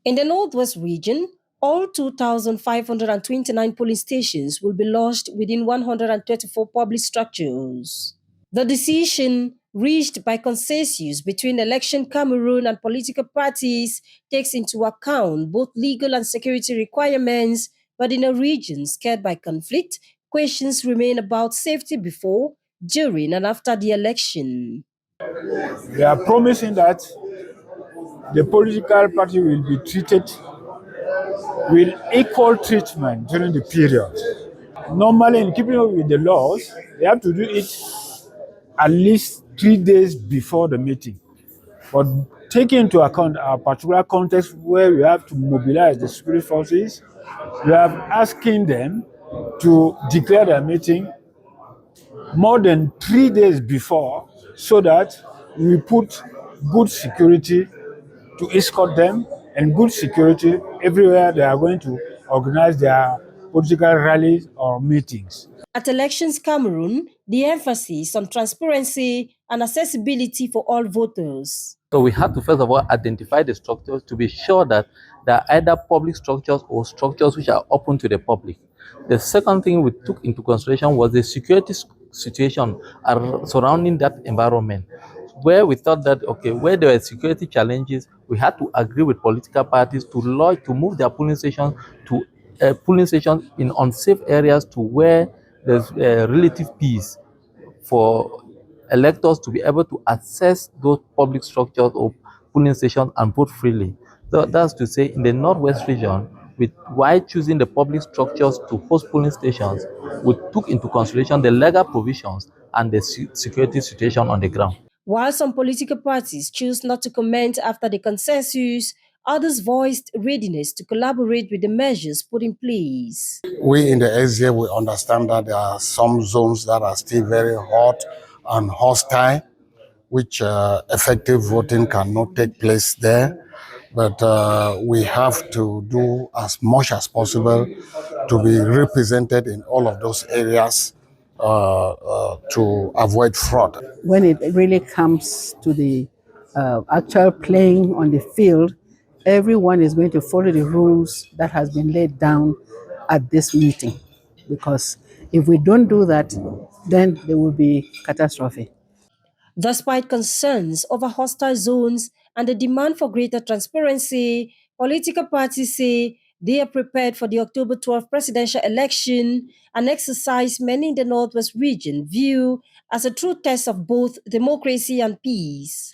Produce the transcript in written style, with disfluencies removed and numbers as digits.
In the Northwest region, all 2,529 polling stations will be lodged within 134 public structures. The decision, reached by consensus between Election Cameroon and political parties, takes into account both legal and security requirements, but in a region scared by conflict, questions remain about safety before, during, and after the election. They are promising that the political party will be treated with equal treatment during the period. Normally, in keeping up with the laws, they have to do it at least 3 days before the meeting. But taking into account our particular context where we have to mobilize the security forces, we are asking them to declare their meeting more than 3 days before so that we put good security to escort them and good security everywhere they are going to organize their political rallies or meetings. At Elections Cameroon, the emphasis on transparency and accessibility for all voters. So we had to first of all identify the structures to be sure that they are either public structures or structures which are open to the public. The second thing we took into consideration was the security situation surrounding that environment, where we thought that, okay, where there were security challenges, we had to agree with political parties to move their polling stations in unsafe areas to where there's relative peace for electors to be able to access those public structures or polling stations and vote freely. So that's to say, in the Northwest region, while choosing the public structures to host polling stations, we took into consideration the legal provisions and the security situation on the ground. While some political parties choose not to comment after the consensus, others voiced readiness to collaborate with the measures put in place. We in the SDA, we understand that there are some zones that are still very hot and hostile, which effective voting cannot take place there. But we have to do as much as possible to be represented in all of those areas to avoid fraud. When it really comes to the actual playing on the field, everyone is going to follow the rules that has been laid down at this meeting. Because if we don't do that, then there will be catastrophe. Despite concerns over hostile zones and the demand for greater transparency, political parties say they are prepared for the October 12th presidential election, an exercise many in the Northwest region view as a true test of both democracy and peace.